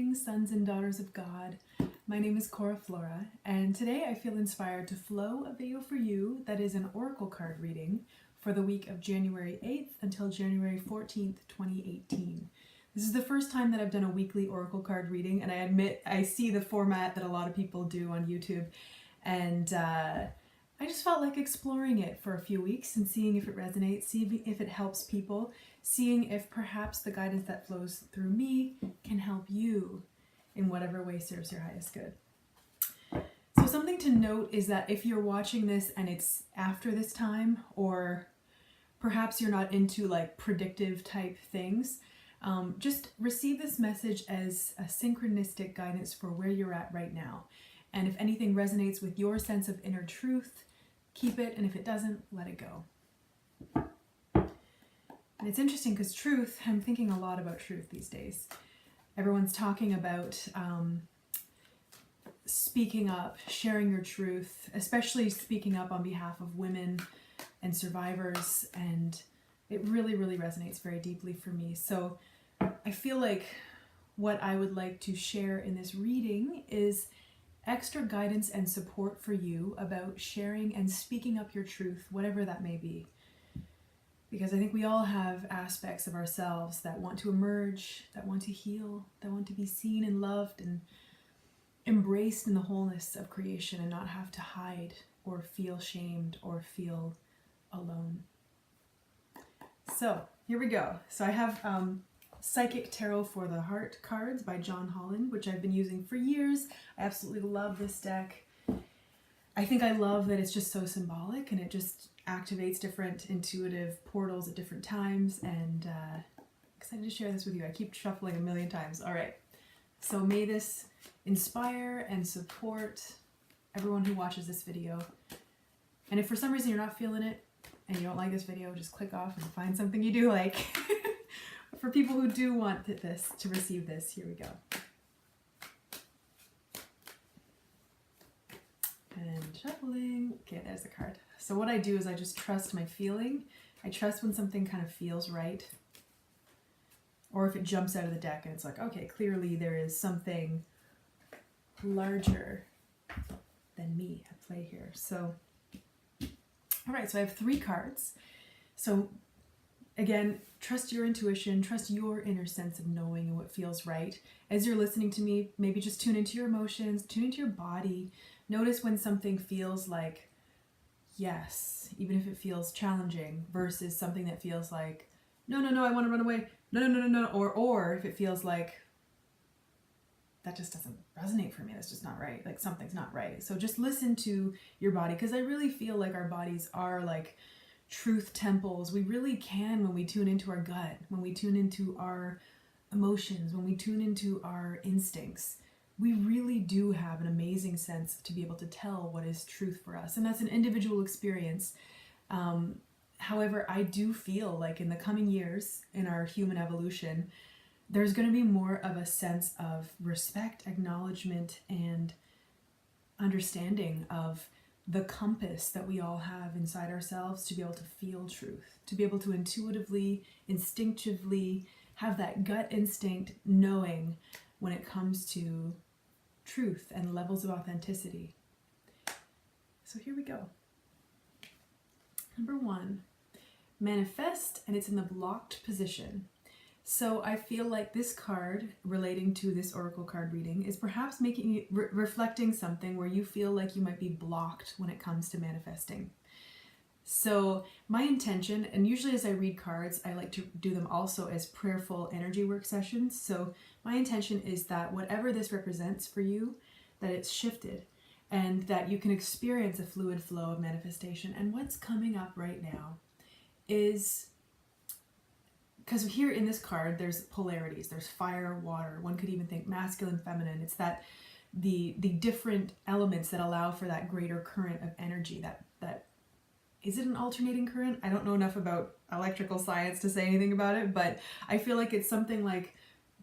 Greetings, sons and daughters of God. My name is Cora florA, and today I feel inspired to flow a video for you that is an oracle card reading for the week of January 8th until January 14th, 2018. This is the first time that I've done a weekly oracle card reading, and I admit I see the format that a lot of people do on YouTube, and I just felt like exploring it for a few weeks and seeing if it resonates, seeing if it helps people, seeing if perhaps the guidance that flows through me can help you in whatever way serves your highest good. So something to note is that if you're watching this and it's after this time, or perhaps you're not into like predictive type things, just receive this message as a synchronistic guidance for where you're at right now. And if anything resonates with your sense of inner truth, keep it, and if it doesn't, let it go. And it's interesting because truth, I'm thinking a lot about truth these days. Everyone's talking about speaking up, sharing your truth, especially speaking up on behalf of women and survivors, and it really, really resonates very deeply for me. So I feel like what I would like to share in this reading is extra guidance and support for you about sharing and speaking up your truth, whatever that may be. Because I think we all have aspects of ourselves that want to emerge, that want to heal, that want to be seen and loved and embraced in the wholeness of creation and not have to hide or feel shamed or feel alone. So here we go. So I have Psychic Tarot for the Heart cards by John Holland, which I've been using for years. I absolutely love this deck. I think I love that it's just so symbolic and it just activates different intuitive portals at different times, and excited to share this with you. I keep shuffling a million times. All right, so may this inspire and support everyone who watches this video. And if for some reason you're not feeling it and you don't like this video, just click off and find something you do like. For people who do want this to receive this, here we go. And shuffling. Okay, there's the card. So what I do is I just trust my feeling. I trust when something kind of feels right. Or if it jumps out of the deck and it's like, okay, clearly there is something larger than me at play here. So, all right, so I have 3 cards. So again, trust your intuition, trust your inner sense of knowing and what feels right. As you're listening to me, maybe just tune into your emotions, tune into your body. Notice when something feels like yes, even if it feels challenging, versus something that feels like no, I want to run away. No. Or if it feels like that just doesn't resonate for me, that's just not right. Like something's not right. So just listen to your body, because I really feel like our bodies are like truth temples. We really can, when we tune into our gut, when we tune into our emotions, when we tune into our instincts, we really do have an amazing sense to be able to tell what is truth for us. And that's an individual experience. However, I do feel like in the coming years in our human evolution, there's going to be more of a sense of respect, acknowledgement, and understanding of the compass that we all have inside ourselves to be able to feel truth, to be able to intuitively, instinctively have that gut instinct knowing when it comes to truth and levels of authenticity. So here we go. Number 1, manifest, and it's in the blocked position. So I feel like this card relating to this oracle card reading is perhaps making reflecting something where you feel like you might be blocked when it comes to manifesting. So my intention, and usually as I read cards, I like to do them also as prayerful energy work sessions. So my intention is that whatever this represents for you, that it's shifted and that you can experience a fluid flow of manifestation. And what's coming up right now is, because here in this card, there's polarities. There's fire, water. One could even think masculine, feminine. It's that the different elements that allow for that greater current of energy. That is it an alternating current? I don't know enough about electrical science to say anything about it, but I feel like it's something like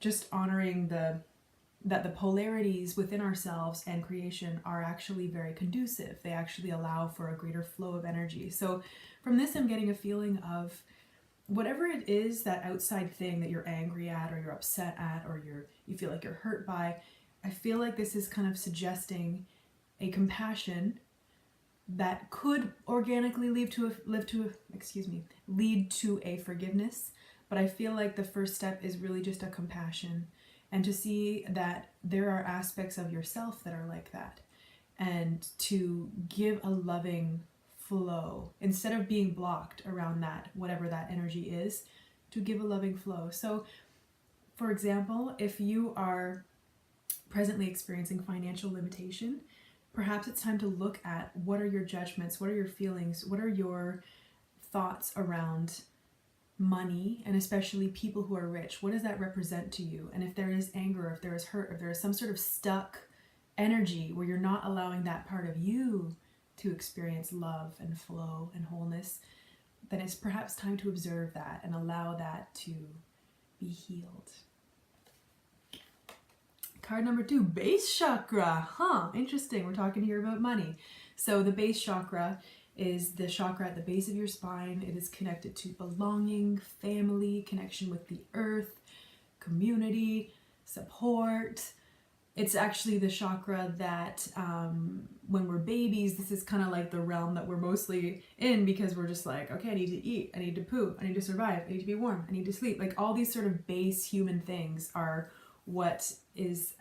just honoring that the polarities within ourselves and creation are actually very conducive. They actually allow for a greater flow of energy. So from this, I'm getting a feeling of whatever it is, that outside thing that you're angry at or you're upset at or you feel like you're hurt by, I feel like this is kind of suggesting a compassion that could organically lead to a forgiveness. But I feel like the first step is really just a compassion, and to see that there are aspects of yourself that are like that, and to give a loving flow instead of being blocked around that, whatever that energy is, to give a loving flow. So, for example, if you are presently experiencing financial limitation, perhaps it's time to look at what are your judgments, what are your feelings, what are your thoughts around money, and especially people who are rich. What does that represent to you? And if there is anger, if there is hurt, if there is some sort of stuck energy where you're not allowing that part of you to experience love and flow and wholeness, then it's perhaps time to observe that and allow that to be healed. Card number 2, base chakra. Interesting. We're talking here about money. So the base chakra is the chakra at the base of your spine. It is connected to belonging, family, connection with the earth, community, support. It's actually the chakra that when we're babies, this is kind of like the realm that we're mostly in, because we're just like, okay, I need to eat, I need to poop, I need to survive, I need to be warm, I need to sleep. Like all these sort of base human things are what is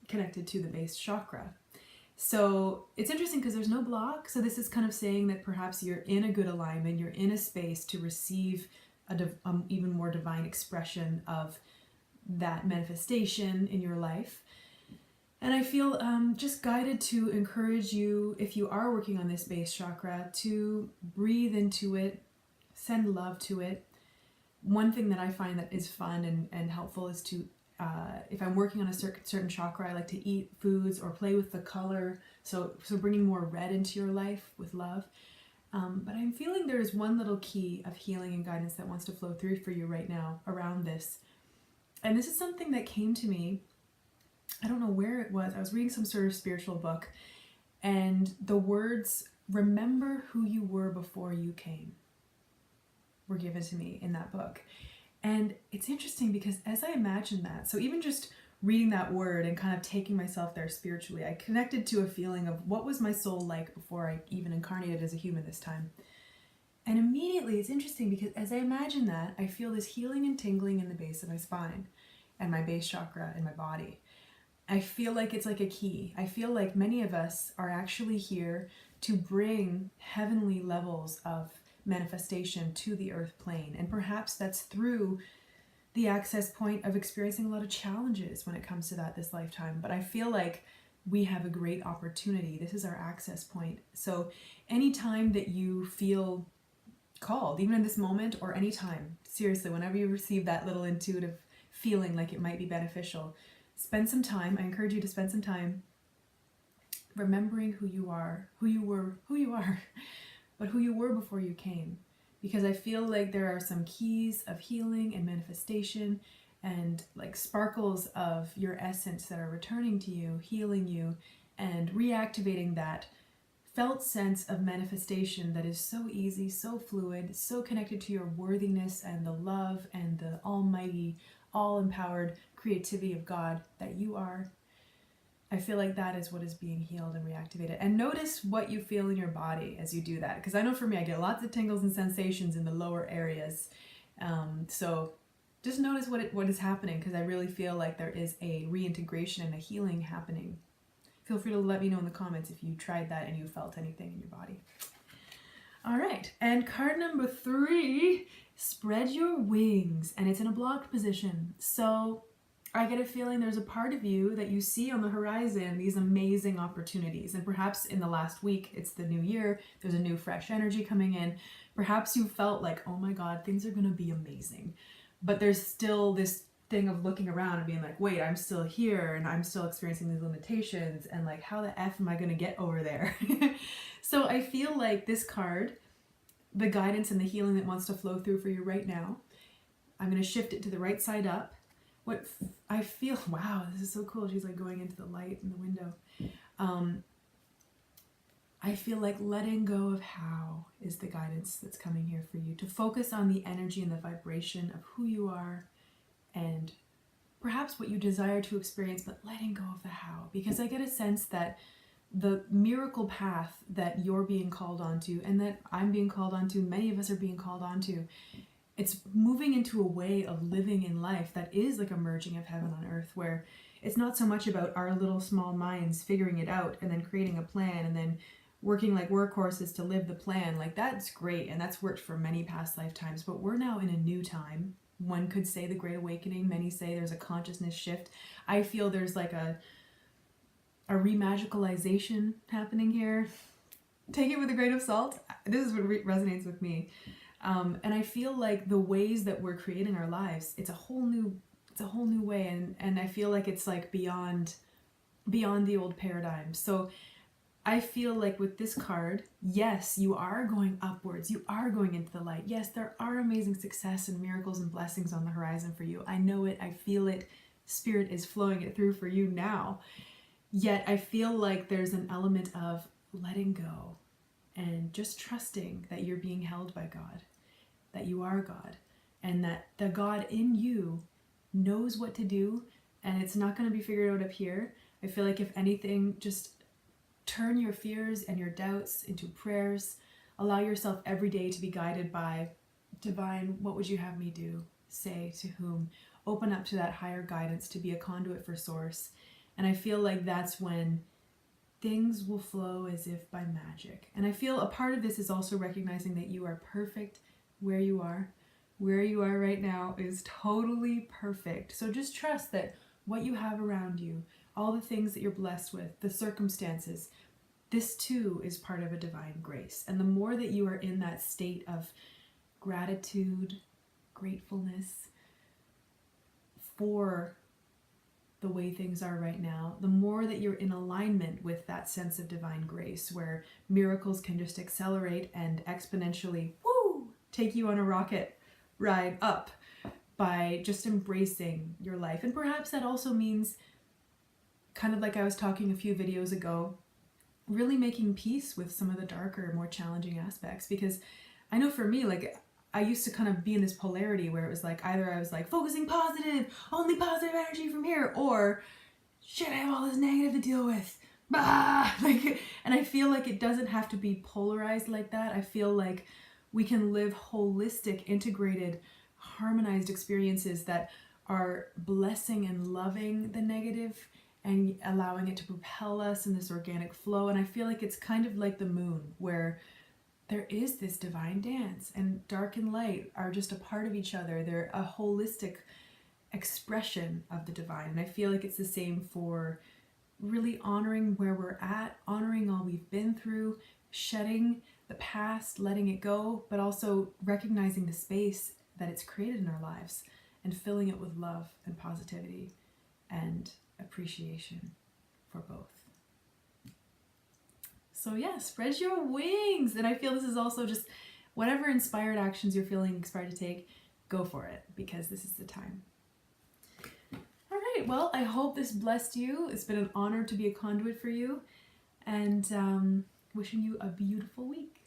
connected to the base chakra. So it's interesting because there's no block. So this is kind of saying that perhaps you're in a good alignment, you're in a space to receive even more divine expression of that manifestation in your life. And I feel just guided to encourage you, if you are working on this base chakra, to breathe into it, send love to it. One thing that I find that is fun and helpful is to if I'm working on a certain chakra, I like to eat foods or play with the color. So bringing more red into your life with love. But I'm feeling there is one little key of healing and guidance that wants to flow through for you right now around this. And this is something that came to me. I don't know where it was. I was reading some sort of spiritual book, and the words, "Remember who you were before you came," were given to me in that book. And it's interesting because as I imagined that, so even just reading that word and kind of taking myself there spiritually, I connected to a feeling of what was my soul like before I even incarnated as a human this time. And immediately it's interesting because as I imagine that, I feel this healing and tingling in the base of my spine and my base chakra in my body. I feel like it's like a key. I feel like many of us are actually here to bring heavenly levels of manifestation to the earth plane. And perhaps that's through the access point of experiencing a lot of challenges when it comes to that this lifetime. But I feel like we have a great opportunity. This is our access point. So anytime that you feel called, even in this moment or anytime, seriously, whenever you receive that little intuitive feeling like it might be beneficial, spend some time. I encourage you to spend some time remembering who you are, who you were before you came. Because I feel like there are some keys of healing and manifestation and like sparkles of your essence that are returning to you, healing you, and reactivating that felt sense of manifestation that is so easy, so fluid, so connected to your worthiness and the love and the almighty, all-empowered creativity of God that you are. I feel like that is what is being healed and reactivated. And notice what you feel in your body as you do that. Because I know for me, I get lots of tingles and sensations in the lower areas. So just notice what is happening, because I really feel like there is a reintegration and a healing happening. Feel free to let me know in the comments if you tried that and you felt anything in your body. All right, and card number 3, spread your wings. And it's in a blocked position. So I get a feeling there's a part of you that you see on the horizon these amazing opportunities. And perhaps in the last week, it's the new year, there's a new fresh energy coming in. Perhaps you felt like, oh my God, things are going to be amazing. But there's still this thing of looking around and being like, wait, I'm still here and I'm still experiencing these limitations. And like, how the F am I going to get over there? So I feel like this card, the guidance and the healing that wants to flow through for you right now, I'm going to shift it to the right side up. What I feel, wow, this is so cool. She's like going into the light in the window. I feel like letting go of how is the guidance that's coming here for you. To focus on the energy and the vibration of who you are and perhaps what you desire to experience, but letting go of the how. Because I get a sense that the miracle path that you're being called onto and that I'm being called onto, many of us are being called onto, it's moving into a way of living in life that is like a merging of heaven on earth, where it's not so much about our little small minds figuring it out and then creating a plan and then working like workhorses to live the plan. Like, that's great and that's worked for many past lifetimes, but we're now in a new time. One could say the Great Awakening. Many say there's a consciousness shift. I feel there's like a remagicalization happening here. Take it with a grain of salt. This is what resonates with me. And I feel like the ways that we're creating our lives, it's a whole new way. And I feel like it's like beyond the old paradigm. So I feel like with this card, yes, you are going upwards. You are going into the light. Yes, there are amazing success and miracles and blessings on the horizon for you. I know it. I feel it. Spirit is flowing it through for you now. Yet I feel like there's an element of letting go and just trusting that you're being held by God, that you are God, and that the God in you knows what to do, and it's not going to be figured out up here. I feel like if anything, just turn your fears and your doubts into prayers. Allow yourself every day to be guided by divine, what would you have me do, say, to whom? Open up to that higher guidance to be a conduit for source. And I feel like that's when things will flow as if by magic. And I feel a part of this is also recognizing that you are perfect where you are. Where you are right now is totally perfect. So just trust that what you have around you, all the things that you're blessed with, the circumstances, this too is part of a divine grace. And the more that you are in that state of gratitude, gratefulness for the way things are right now, the more that you're in alignment with that sense of divine grace, where miracles can just accelerate and exponentially, take you on a rocket ride up by just embracing your life. And perhaps that also means, kind of like I was talking a few videos ago, really making peace with some of the darker, more challenging aspects. Because I know for me, like, I used to kind of be in this polarity where it was like, either I was like focusing positive, only positive energy from here, or shit, I have all this negative to deal with. Bah! Like, and I feel like it doesn't have to be polarized like that. I feel like we can live holistic, integrated, harmonized experiences that are blessing and loving the negative and allowing it to propel us in this organic flow. And I feel like it's kind of like the moon, where there is this divine dance, and dark and light are just a part of each other. They're a holistic expression of the divine. And I feel like it's the same for really honoring where we're at, honoring all we've been through, shedding the past, letting it go, but also recognizing the space that it's created in our lives and filling it with love and positivity and appreciation for both. So yeah, spread your wings. And I feel this is also just whatever inspired actions you're feeling inspired to take, go for it, because this is the time. All right, well, I hope this blessed you. It's been an honor to be a conduit for you, and wishing you a beautiful week.